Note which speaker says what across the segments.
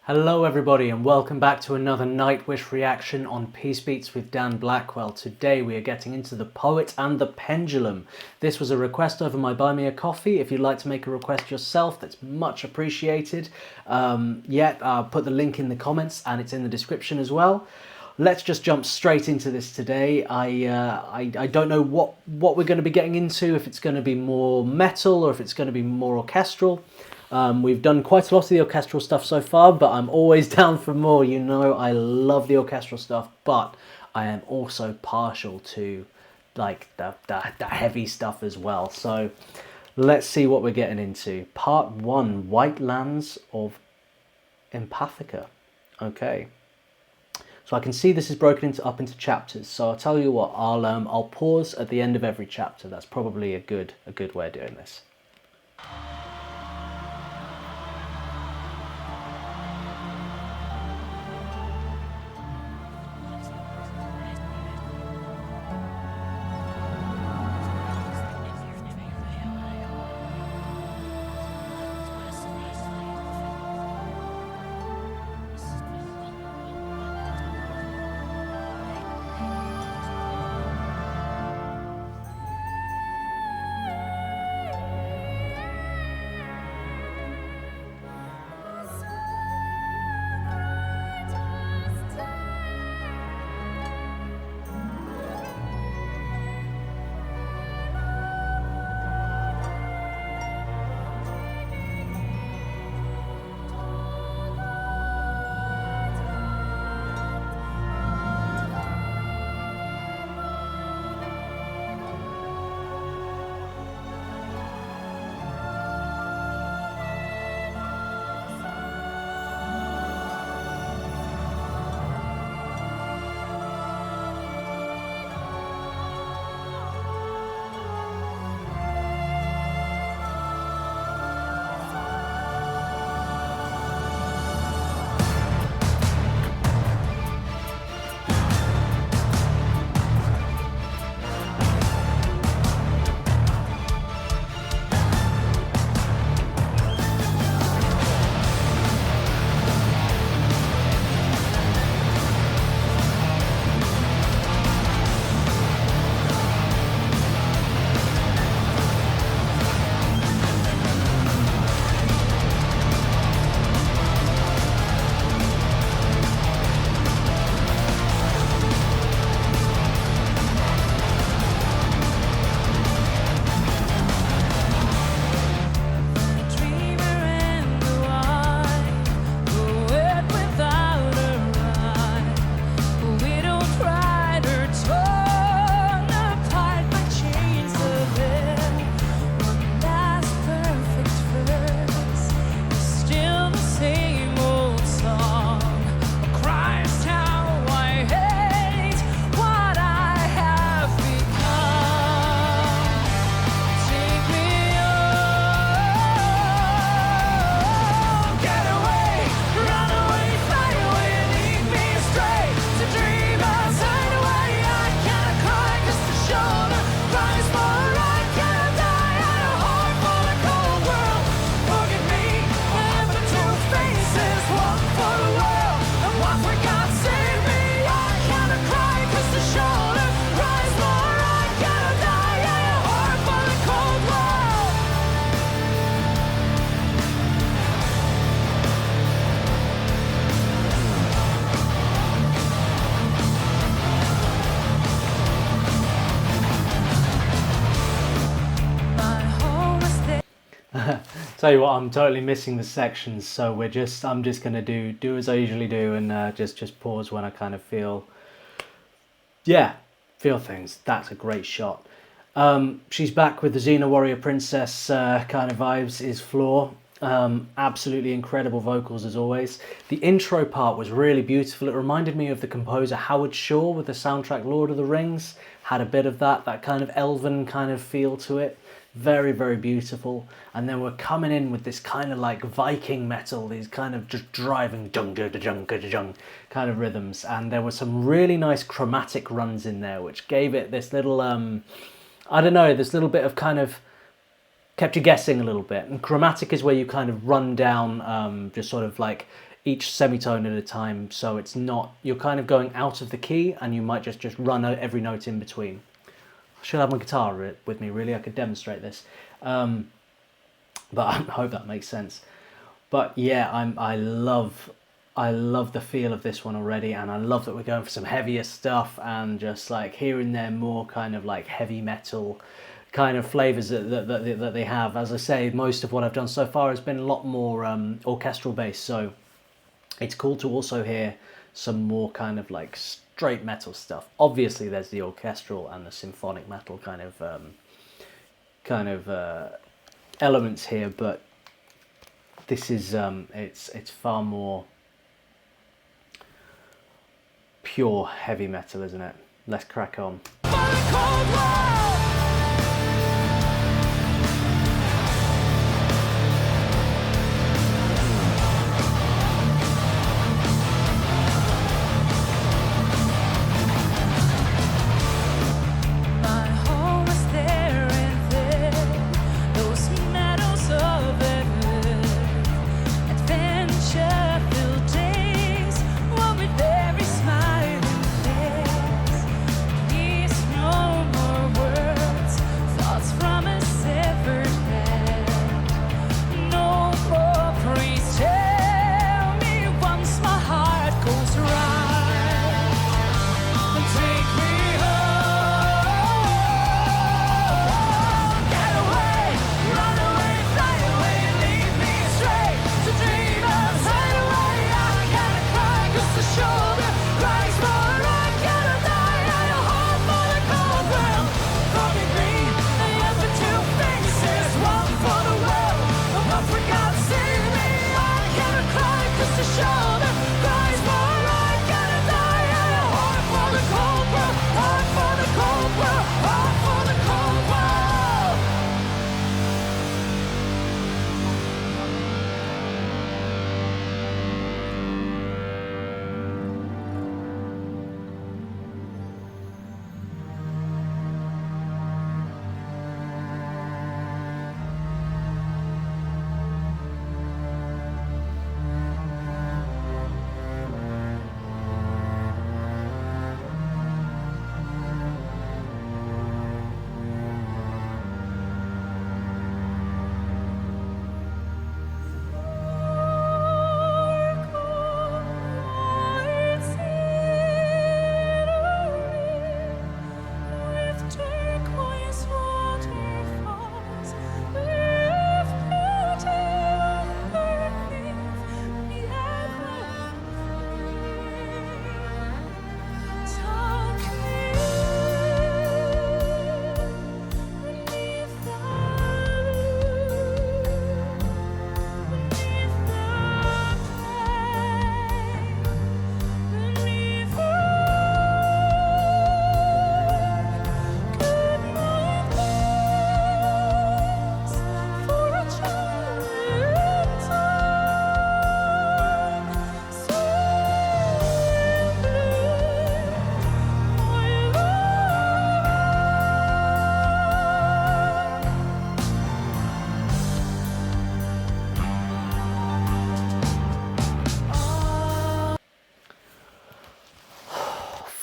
Speaker 1: Hello everybody and welcome back to another Nightwish reaction on Peace Beats with Dan Blackwell. Today we are getting into The Poet and the Pendulum. This was a request over my Buy Me a Coffee. If you'd like to make a request yourself, that's much appreciated. I'll put the link in the comments and it's in the description as well. Let's just jump straight into this today. I don't know what we're going to be getting into, if it's going to be more metal or if it's going to be more orchestral. We've done quite a lot of the orchestral stuff so far, but I'm always down for more. You know, I love the orchestral stuff, but I am also partial to like the heavy stuff as well. So let's see what we're getting into. Part 1, White Lands of Empathica. Okay. So I can see this is broken up into chapters. So I'll tell you what, I'll pause at the end of every chapter. That's probably a good way of doing this. Tell you what, I'm totally missing the sections, so I'm just gonna do as I usually do and just pause when I kind of feel things. That's a great shot. She's back with the Xena Warrior Princess kind of vibes. Is Floor. Absolutely incredible vocals as always. The intro part was really beautiful. It reminded me of the composer Howard Shore with the soundtrack Lord of the Rings. Had a bit of that kind of elven kind of feel to it. Very, very beautiful. And then we're coming in with this kind of like Viking metal, these kind of just driving dung kind of rhythms. And there were some really nice chromatic runs in there, which gave it this little, I don't know, this little bit of kind of kept you guessing a little bit. And chromatic is where you kind of run down just sort of like each semitone at a time, so it's not, you're kind of going out of the key and you might just run out every note in between. I should have my guitar with me, really. I could demonstrate this, but I hope that makes sense. But yeah, I love the feel of this one already, and I love that we're going for some heavier stuff, and just like here and there more kind of like heavy metal kind of flavors that they have. As I say, most of what I've done so far has been a lot more orchestral based, so it's cool to also hear some more kind of like straight metal stuff. Obviously there's the orchestral and the symphonic metal kind of elements here, but this is it's far more pure heavy metal, isn't it? Let's crack on.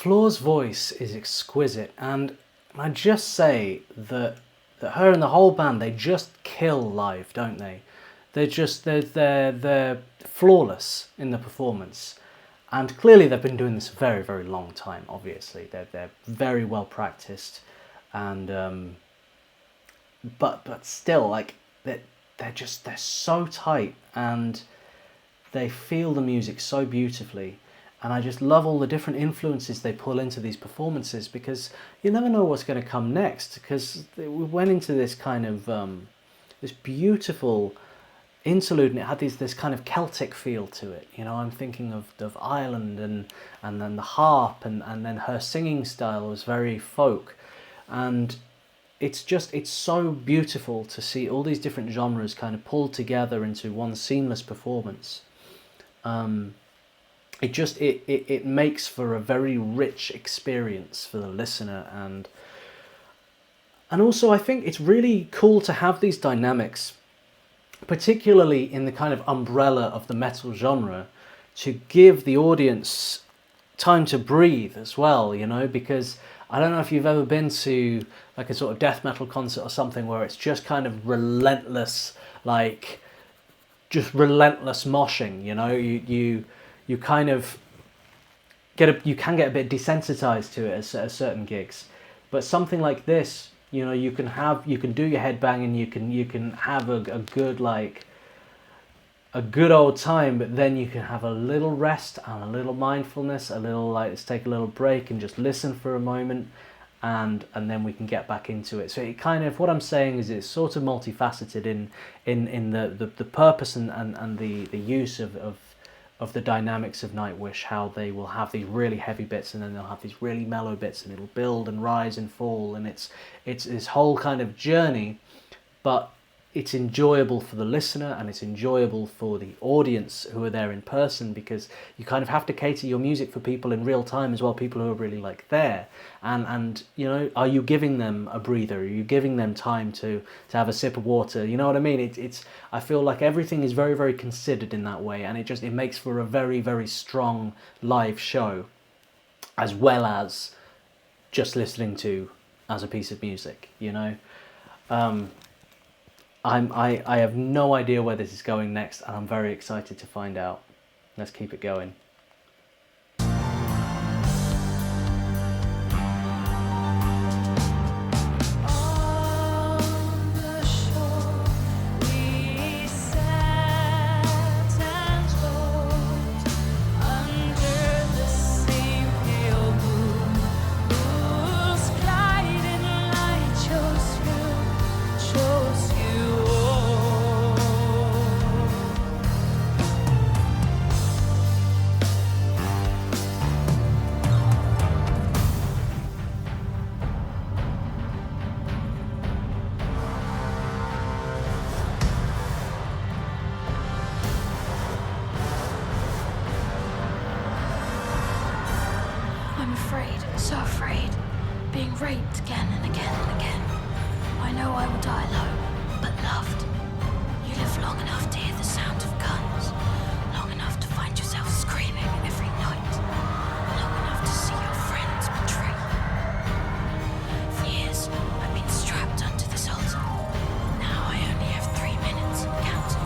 Speaker 1: Floor's voice is exquisite, and I just say that her and the whole band, they just kill live, don't they? They're flawless in the performance, and clearly they've been doing this a very, very long time. Obviously, they're very well practiced, and but still, like they're so tight, and they feel the music so beautifully. And I just love all the different influences they pull into these performances, because you never know what's going to come next, because we went into this kind of this beautiful interlude, and it had this kind of Celtic feel to it. You know, I'm thinking of Ireland, and then the harp, and then her singing style was very folk, and it's so beautiful to see all these different genres kind of pulled together into one seamless performance. It makes for a very rich experience for the listener, and also I think it's really cool to have these dynamics, particularly in the kind of umbrella of the metal genre, to give the audience time to breathe as well, you know, because I don't know if you've ever been to like a sort of death metal concert or something where it's just kind of relentless, like just relentless moshing, you know. You kind of you can get a bit desensitized to it at certain gigs, but something like this, you know, you can do your headbanging, you can have a good like a good old time, but then you can have a little rest and a little mindfulness, a little like let's take a little break and just listen for a moment, and then we can get back into it. So it kind of, what I'm saying is it's sort of multifaceted in the purpose and the use of the dynamics of Nightwish, how they will have these really heavy bits and then they'll have these really mellow bits, and it'll build and rise and fall, and it's this whole kind of journey, but it's enjoyable for the listener and it's enjoyable for the audience who are there in person, because you kind of have to cater your music for people in real time as well, people who are really like there, and you know, are you giving them a breather, are you giving them time to have a sip of water, you know what I mean? It's I feel like everything is very, very considered in that way, and it makes for a very, very strong live show, as well as just listening to as a piece of music, you know. I have no idea where this is going next, and I'm very excited to find out. Let's keep it going.
Speaker 2: So afraid, being raped again and again and again. I know I will die alone, but loved. You live long enough to hear the sound of guns, long enough to find yourself screaming every night, long enough to see your friends betray you. For years, I've been strapped onto this altar. Now I only have 3 minutes and counting.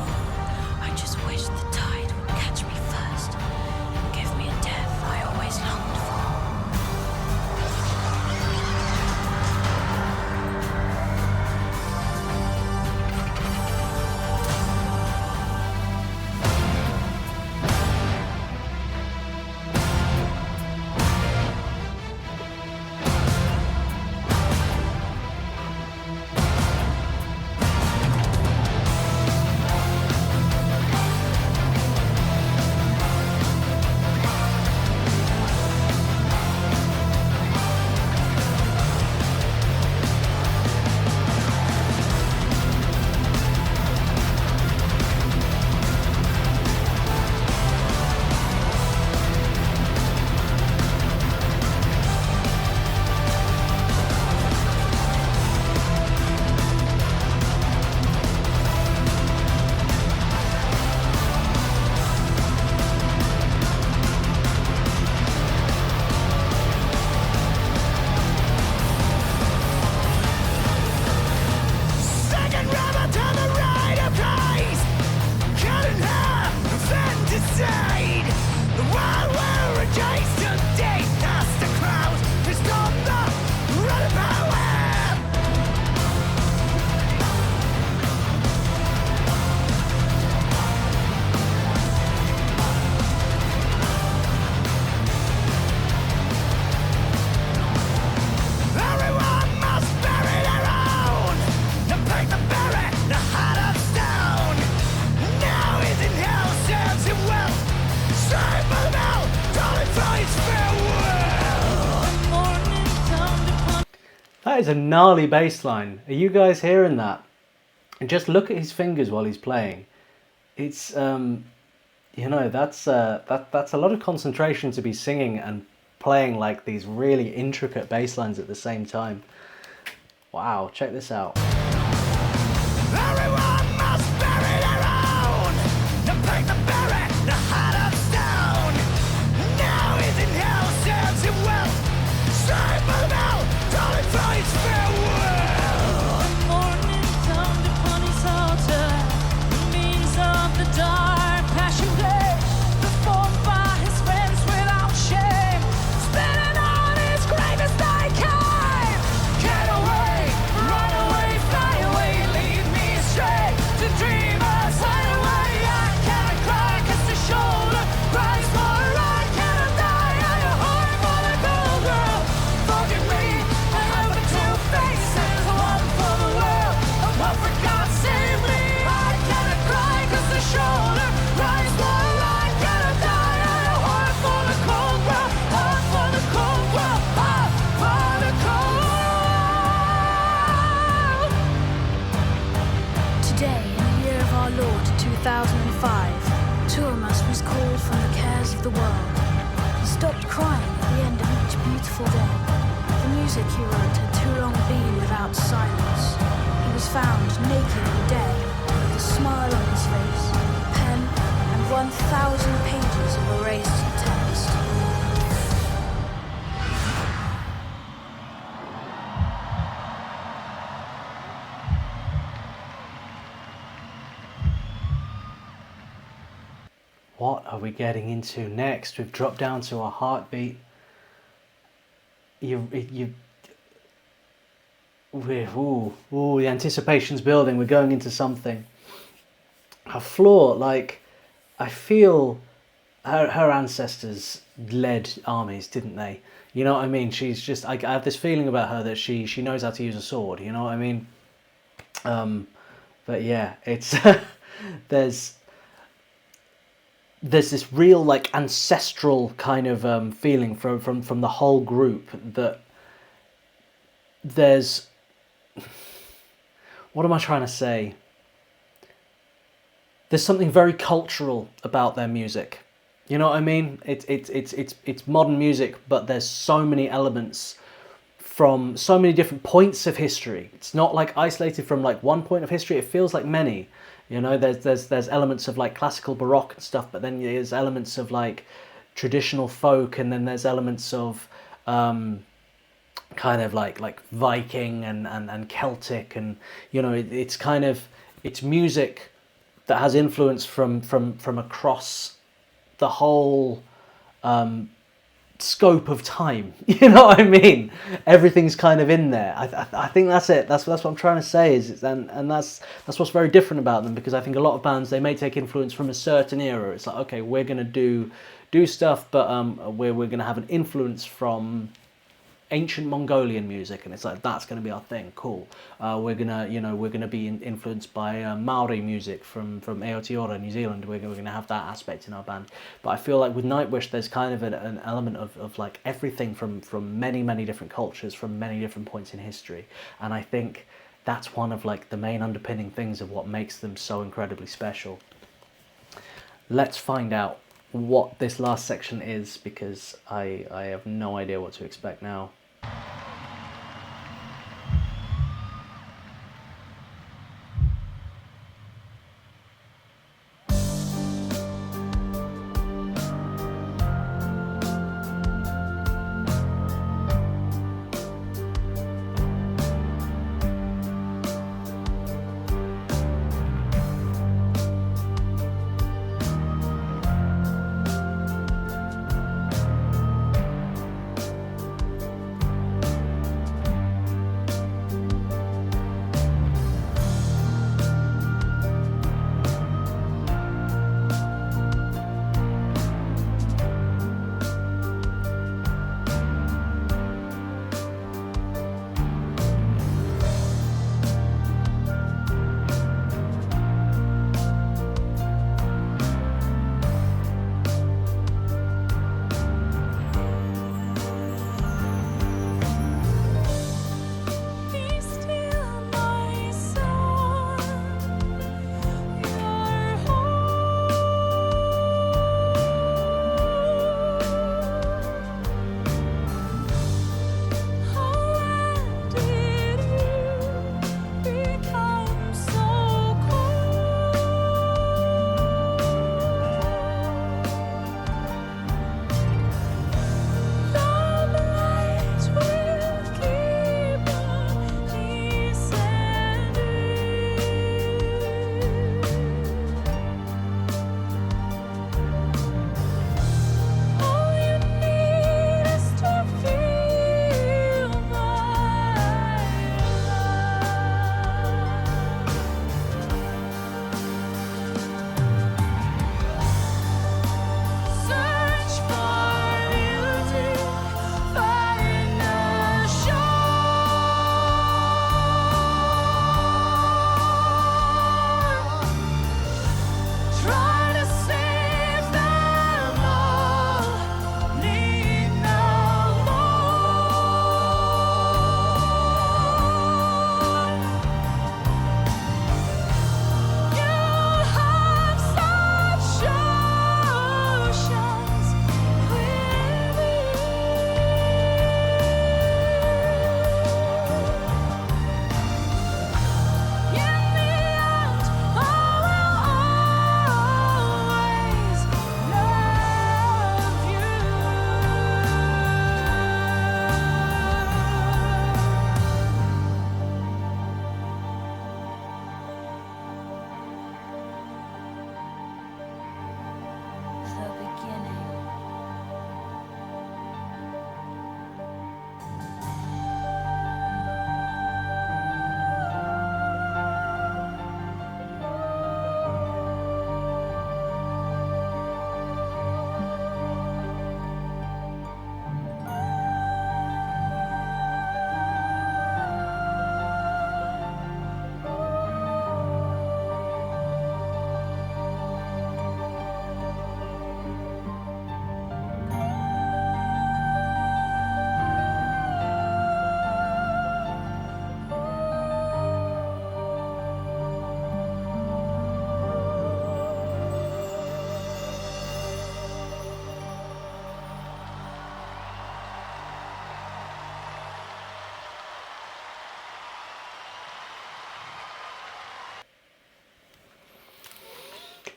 Speaker 2: I just wish the tide would catch me first and give me a death I always longed for.
Speaker 1: That is a gnarly bass line. Are you guys hearing that? And just look at his fingers while he's playing. It's you know, that's a lot of concentration to be singing and playing like these really intricate bass lines at the same time. Wow, check this out.
Speaker 3: Everyone must bury their own. To pick the berry, the heart of stone.
Speaker 2: the world. He stopped crying at the end of each beautiful day. The music he wrote had too long been without silence. He was found naked and dead, with a smile on his face, a pen, and 1,000 pages of erased text.
Speaker 1: What are we getting into next? We've dropped down to a heartbeat. The anticipation's building. We're going into something. Her floor, like, I feel her ancestors led armies, didn't they? You know what I mean? She's just, I have this feeling about her that she knows how to use a sword. You know what I mean? But yeah, it's there's this real like ancestral kind of feeling from the whole group, that there's, what am I trying to say? There's something very cultural about their music. You know what I mean? It's modern music, but there's so many elements from so many different points of history. It's not like isolated from like one point of history. It feels like many. You know, there's elements of like classical baroque and stuff, but then there's elements of like traditional folk, and then there's elements of kind of like Viking and Celtic, and you know, it's kind of, it's music that has influence from across the whole scope of time. You know what I mean? Everything's kind of in there. I think that's it. That's what I'm trying to say. And that's what's very different about them, because I think a lot of bands, they may take influence from a certain era. It's like, okay, we're gonna do stuff, but we're gonna have an influence from ancient Mongolian music, and it's like, that's going to be our thing. Cool. We're gonna be influenced by Maori music from Aotearoa, New Zealand. We're gonna have that aspect in our band. But I feel like with Nightwish, there's kind of an element of like everything from many different cultures, from many different points in history, and I think that's one of like the main underpinning things of what makes them so incredibly special. Let's find out what this last section is, because I have no idea what to expect now.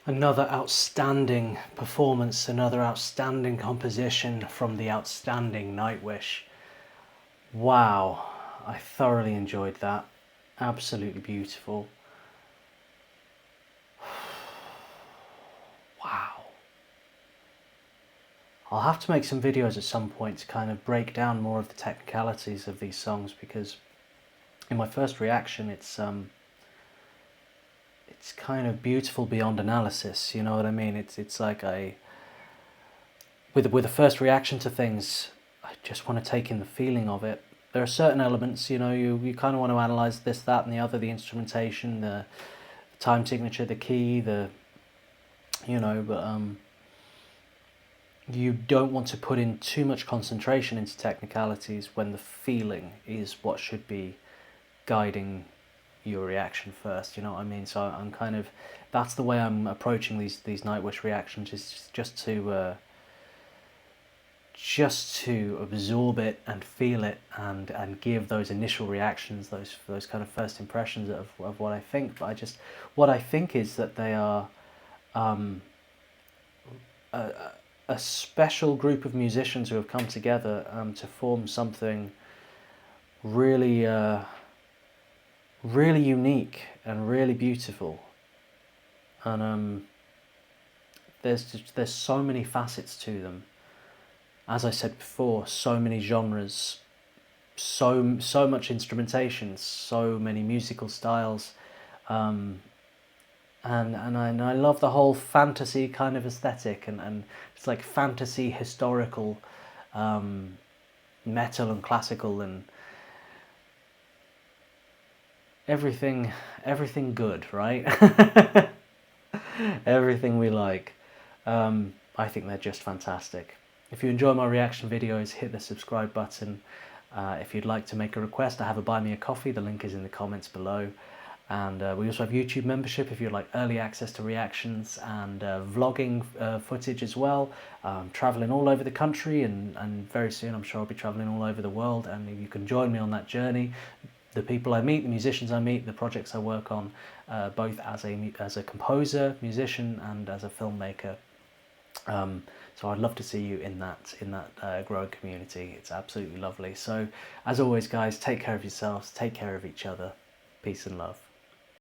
Speaker 1: Another outstanding performance, another outstanding composition from the outstanding Nightwish. Wow, I thoroughly enjoyed that. Absolutely beautiful. Wow. I'll have to make some videos at some point to kind of break down more of the technicalities of these songs, because in my first reaction it's kind of beautiful beyond analysis, you know what I mean? It's like with a first reaction to things, I just want to take in the feeling of it. There are certain elements, you know, you kind of want to analyze this, that, and the other, the instrumentation, the time signature, the key, but you don't want to put in too much concentration into technicalities when the feeling is what should be guiding your reaction first, you know what I mean? So I'm kind of, that's the way I'm approaching these Nightwish reactions, is just to absorb it and feel it, and give those initial reactions, those kind of first impressions of what I think. But what I think is that they are a special group of musicians who have come together to form something really really unique and really beautiful. And there's so many facets to them. As I said before, so many genres, so much instrumentation, so many musical styles, and I love the whole fantasy kind of aesthetic, and it's like fantasy, historical, metal and classical, and everything good, right? Everything we like. I think they're just fantastic. If you enjoy my reaction videos, hit the subscribe button. If you'd like to make a request, I have a Buy Me a Coffee. The link is in the comments below. And we also have YouTube membership if you'd like early access to reactions, and vlogging footage as well. Traveling all over the country, and very soon I'm sure I'll be traveling all over the world, and you can join me on that journey. The people I meet, the musicians I meet, the projects I work on, both as a composer, musician, and as a filmmaker. So I'd love to see you in that growing community. It's absolutely lovely. So as always, guys, take care of yourselves, take care of each other. Peace and love.